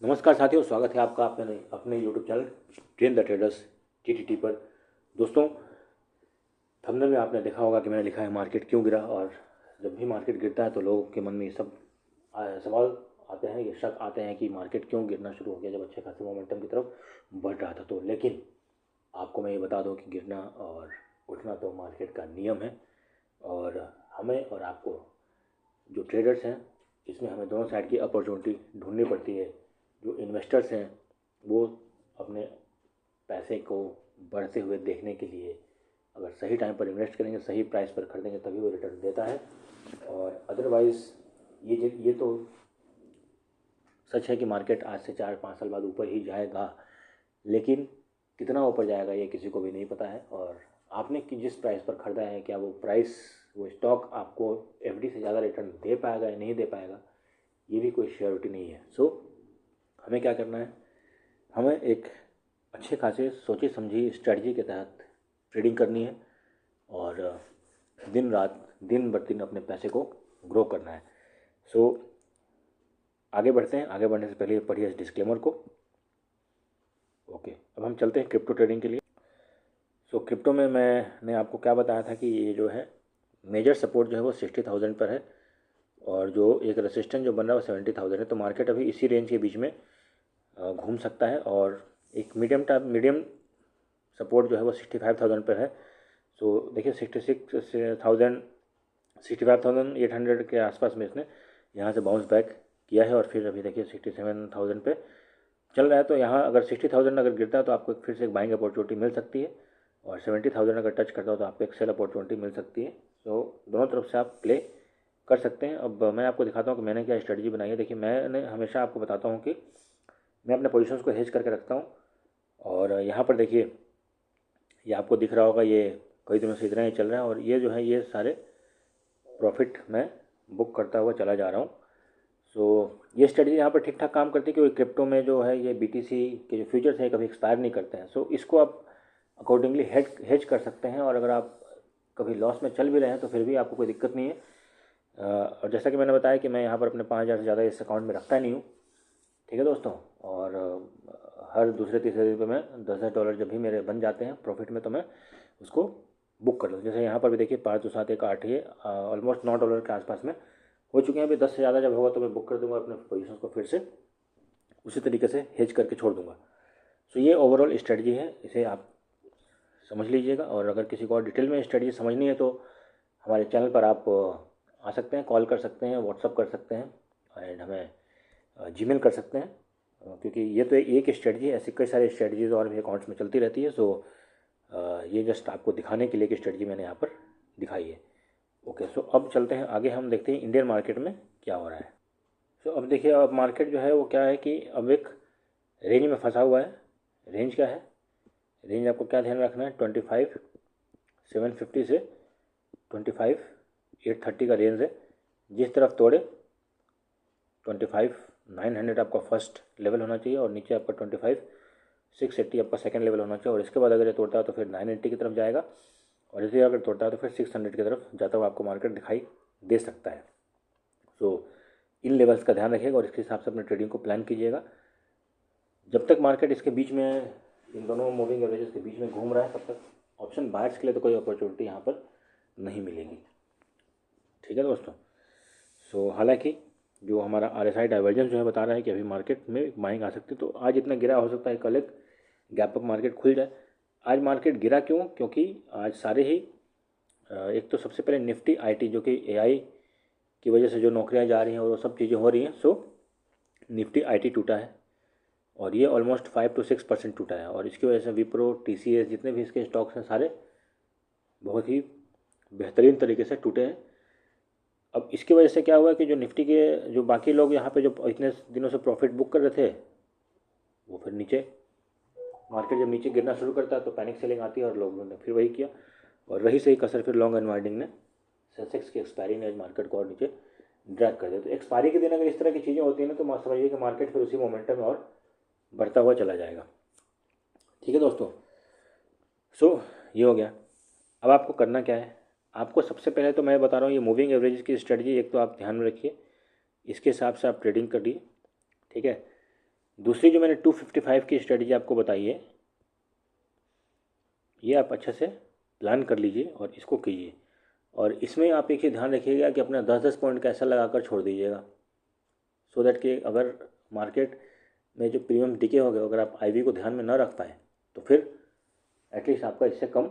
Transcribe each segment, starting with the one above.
नमस्कार साथियों, स्वागत है आपका अपने अपने YouTube channel train the traders TTT पर। दोस्तों, थंबनेल में आपने देखा होगा कि मैंने लिखा है मार्केट क्यों गिरा। और जब भी मार्केट गिरता है तो लोगों के मन में ये सब सवाल आते हैं, ये शक आते हैं कि मार्केट क्यों गिरना शुरू हो गया जब अच्छे खासे मोमेंटम की तरफ बढ़ रहा था। तो लेकिन आपको मैं ये बता दूं कि गिरना और उठना तो मार्केट का नियम है। और हमें और आपको जो ट्रेडर्स हैं, इसमें हमें दोनों साइड की अपॉर्चुनिटी ढूंढनी पड़ती है। जो इन्वेस्टर्स हैं वो अपने पैसे को बढ़ते हुए देखने के लिए अगर सही टाइम पर इन्वेस्ट करेंगे, सही प्राइस पर खरीदेंगे, तभी वो रिटर्न देता है। और अदरवाइज़ ये तो सच है कि मार्केट आज से 4-5 साल बाद ऊपर ही जाएगा, लेकिन कितना ऊपर जाएगा ये किसी को भी नहीं पता है। और आपने कि जिस प्राइस पर ख़रीदा है, क्या वो स्टॉक आपको FD से ज़्यादा रिटर्न दे पाएगा या नहीं दे पाएगा, ये भी कोई श्योरिटी नहीं है। सो हमें क्या करना है, हमें एक अच्छे खासे सोची समझी स्ट्रेटजी के तहत ट्रेडिंग करनी है और दिन रात दिन ब दिन अपने पैसे को ग्रो करना है। सो आगे बढ़ते हैं। आगे बढ़ने से पहले पढ़िए इस डिस्क्लेमर को। ओके, अब हम चलते हैं क्रिप्टो ट्रेडिंग के लिए। सो क्रिप्टो में मैंने आपको क्या बताया था कि ये जो है मेजर सपोर्ट जो है वो 60,000 पर है और जो एक रेसिस्टेंस जो बन रहा है वो 70,000 है। तो मार्केट अभी इसी रेंज के बीच में घूम सकता है और एक मीडियम सपोर्ट जो है वो 65,000 पर है। सो देखिए 65,800 के आसपास में इसने यहाँ से बाउंस बैक किया है और फिर अभी देखिए 67,000 पे चल रहा है। तो यहाँ अगर 60,000 अगर गिरता है तो आपको फिर से एक बाइंग अपॉर्चुनिटी मिल सकती है और 70,000 अगर टच करता हो तो आपको एक सेल अपॉर्चुनिटी मिल सकती है। तो दोनों तरफ से आप प्ले कर सकते हैं। अब मैं आपको दिखाता हूँ कि मैंने क्या स्ट्रेटजी बनाई है। देखिए, मैंने हमेशा आपको बताता हूँ कि मैं अपने पोजीशंस को हेज करके रखता हूँ। और यहाँ पर देखिए, ये आपको दिख रहा होगा, ये कई दिनों से इतना ही चल रहा है और ये जो है ये सारे प्रॉफिट मैं बुक करता हुआ चला जा रहा हूँ। सो ये स्ट्रेटजी यहाँ पर ठीक ठाक काम करती है क्योंकि क्रिप्टो में जो है ये BTC के जो फ्यूचर्स हैं कभी एक्सपायर नहीं करते हैं। सो इसको आप अकॉर्डिंगली हेज कर सकते हैं और अगर आप कभी लॉस में चल भी रहे हैं तो फिर भी आपको कोई दिक्कत नहीं है। और जैसा कि मैंने बताया कि मैं यहाँ पर अपने 5,000 से ज़्यादा इस अकाउंट में रखता नहीं हूँ, ठीक है दोस्तों। और हर दूसरे तीसरे दिन पे मैं $10,000 जब भी मेरे बन जाते हैं प्रॉफिट में तो मैं उसको बुक कर लूँ। जैसे यहाँ पर भी देखिए 5 2 7 1 8 ये ऑलमोस्ट $9 के आसपास में हो चुके हैं। अभी 10 से ज़्यादा जब होगा तो मैं बुक कर दूँगा अपने पोजीशन को, फिर से उसी तरीके से हेज करके छोड़ दूँगा। सो ये ओवरऑल स्ट्रेटजी है, इसे आप समझ लीजिएगा। और अगर किसी को और डिटेल में स्ट्रेटजी समझनी है तो हमारे चैनल पर आप आ सकते हैं, कॉल कर सकते हैं, व्हाट्सअप कर सकते हैं एंड हमें जीमेल कर सकते हैं। क्योंकि ये तो एक स्ट्रेटजी है, ऐसी कई सारी स्ट्रेटजीज और भी अकाउंट्स में चलती रहती है। सो ये जस्ट आपको दिखाने के लिए कि स्ट्रेटजी मैंने यहाँ पर दिखाई है। ओके, सो अब चलते हैं आगे, हम देखते हैं इंडियन मार्केट में क्या हो रहा है। सो अब देखिए, अब मार्केट जो है वो क्या है कि अब एक रेंज में फंसा हुआ है। रेंज क्या है, रेंज आपको क्या ध्यान रखना है, 25,750 से 25,830 का रेंज है। जिस तरफ तोड़े 25,900 आपका फर्स्ट लेवल होना चाहिए और नीचे आपका 25,680 आपका सेकंड लेवल होना चाहिए। और इसके बाद अगर ये तोड़ता है तो फिर 980 की तरफ जाएगा और इसे अगर तोड़ता है तो फिर 600 की तरफ जाता हुआ आपको मार्केट दिखाई दे सकता है। सो इन लेवल्स का ध्यान रखिएगा और इसके हिसाब से अपने ट्रेडिंग को प्लान कीजिएगा। जब तक मार्केट इसके बीच में, इन दोनों मूविंग एवरेजेस के बीच में घूम रहा है, तब तक ऑप्शन बायर्स के लिए तो कोई अपॉर्चुनिटी यहाँ पर नहीं मिलेगी, ठीक है दोस्तों। सो हालांकि जो हमारा RSI डाइवर्जेंस जो है बता रहा है कि अभी मार्केट में बाइंग आ सकती है। तो आज इतना गिरा, हो सकता है कल एक गैप अप मार्केट खुल जाए। आज मार्केट गिरा क्यों, क्योंकि आज सारे ही एक तो सबसे पहले निफ्टी IT जो कि AI की वजह से जो नौकरियां जा रही हैं और वो सब चीज़ें हो रही हैं। सो निफ्टी IT टूटा है और ये ऑलमोस्ट 5 to 6% टूटा है और इसकी वजह से विप्रो TCS जितने भी इसके स्टॉक्स हैं सारे बहुत ही बेहतरीन तरीके से टूटे हैं। अब इसकी वजह से क्या हुआ कि जो निफ्टी के जो बाकी लोग यहाँ पे जो इतने दिनों से प्रॉफिट बुक कर रहे थे, वो फिर नीचे, मार्केट जब नीचे गिरना शुरू करता है तो पैनिक सेलिंग आती है और लोगों ने फिर वही किया और वही सही कसर फिर लॉन्ग अनवाइंडिंग ने, सेंसेक्स की एक्सपायरी ने मार्केट को और नीचे ड्रैग कर दिया। तो एक्सपायरी के दिन अगर इस तरह की चीज़ें होती हैं ना तो समझिए कि मार्केट फिर उसी मोमेंटम में और बढ़ता हुआ चला जाएगा, ठीक है दोस्तों। सो ये हो गया। अब आपको करना क्या है, आपको सबसे पहले तो मैं बता रहा हूँ ये मूविंग एवरेज की स्ट्रेटजी एक तो आप ध्यान में रखिए, इसके हिसाब से आप ट्रेडिंग करिए, ठीक है। दूसरी जो मैंने 255 की स्ट्रेटजी आपको बताई है, ये आप अच्छे से प्लान कर लीजिए और इसको कीजिए। और इसमें आप एक चीज़ ध्यान रखिएगा कि अपना 10-10 पॉइंट का ऐसा लगा कर छोड़ दीजिएगा, सो दैट कि अगर मार्केट में जो प्रीमियम डिके हो गए, अगर आप आईवी को ध्यान में न रख पाए तो फिर एटलीस्ट आपका इससे कम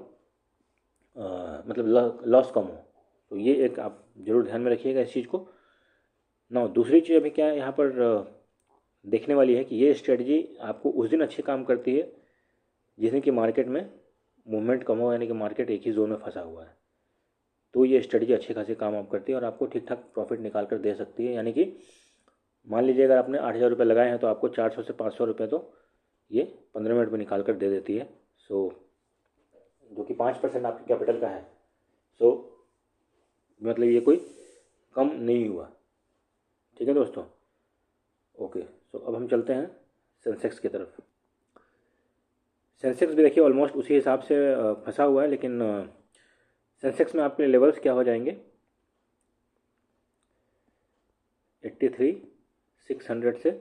मतलब लॉस कम हो। तो ये एक आप ज़रूर ध्यान में रखिएगा इस चीज़ को ना। दूसरी चीज़ अभी क्या है यहाँ पर देखने वाली है कि ये स्ट्रेटजी आपको उस दिन अच्छी काम करती है जिस दिन कि मार्केट में मूवमेंट कम हो, यानी कि मार्केट एक ही जोन में फंसा हुआ है, तो ये स्ट्रेटजी अच्छी खासी काम आप करती है और आपको ठीक ठाक प्रॉफिट निकाल कर दे सकती है। यानी कि मान लीजिए अगर आपने 8,000 रुपये लगाए हैं तो आपको 400 से 500 रुपये तो ये 15 मिनट में निकाल कर दे देती है। सो जो कि 5% आपके कैपिटल का है। सो मतलब ये कोई कम नहीं हुआ। ठीक है दोस्तों, ओके। सो अब हम चलते हैं सेंसेक्स की तरफ। सेंसेक्स भी देखिए ऑलमोस्ट उसी हिसाब से फंसा हुआ है, लेकिन सेंसेक्स में आपके लेवल्स क्या हो जाएंगे, 83,600 से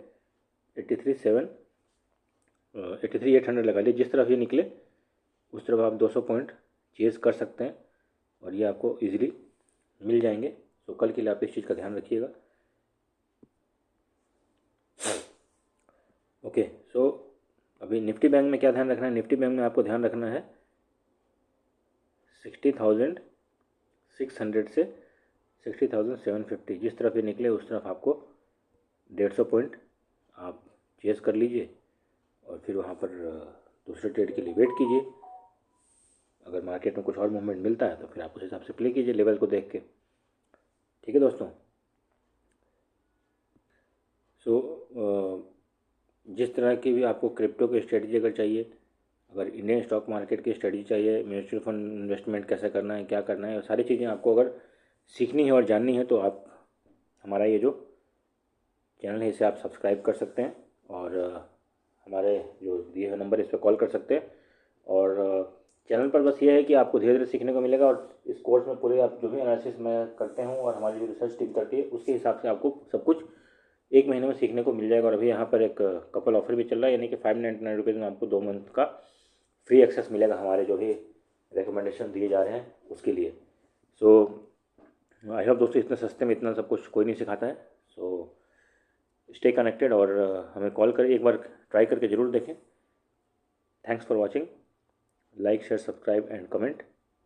83,800 लगा लीजिए। जिस तरफ ये निकले उस तरफ आप 200 पॉइंट चेज़ कर सकते हैं और ये आपको इजीली मिल जाएंगे। तो कल के लिए आप इस चीज़ का ध्यान रखिएगा। ओके, सो अभी निफ्टी बैंक में क्या ध्यान रखना है, निफ्टी बैंक में आपको ध्यान रखना है 60,600 से 60,750, जिस तरफ ये निकले उस तरफ आपको 150 पॉइंट आप चेज़ कर लीजिए और फिर वहाँ पर दूसरे ट्रेड के लिए वेट कीजिए। अगर मार्केट में कुछ और मूवमेंट मिलता है तो फिर आप उस हिसाब से प्ले कीजिए लेवल को देख के। ठीक है दोस्तों, सो जिस तरह की भी आपको क्रिप्टो की स्ट्रेटजी अगर चाहिए, अगर इंडियन स्टॉक मार्केट की स्ट्रेटजी चाहिए, म्यूचुअल फंड इन्वेस्टमेंट कैसे करना है, क्या करना है, सारी चीज़ें आपको अगर सीखनी है और जाननी है तो आप हमारा ये जो चैनल है इसे आप सब्सक्राइब कर सकते हैं और हमारे जो दिए हुए नंबर इस पर कॉल कर सकते हैं। और चैनल पर बस ये है कि आपको धीरे धीरे सीखने को मिलेगा और इस कोर्स में पूरे आप जो भी एनालिसिस मैं करते हूँ और हमारी जो रिसर्च टीम करती है उसके हिसाब से आपको सब कुछ 1 महीने में सीखने को मिल जाएगा। और अभी यहाँ पर एक कपल ऑफर भी चल रहा है, यानी कि 599 रुपीज़ में आपको 2 मंथ का फ्री एक्सेस मिलेगा हमारे जो भी रिकमेंडेशन दिए जा रहे हैं उसके लिए। सो आई होप दोस्तों, इतने सस्ते में इतना सब कुछ कोई नहीं सिखाता है। सो स्टे कनेक्टेड और हमें कॉल कर एक बार ट्राई करके ज़रूर देखें। Thanks for watching, like share subscribe and comment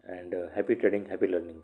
and happy trading, happy learning.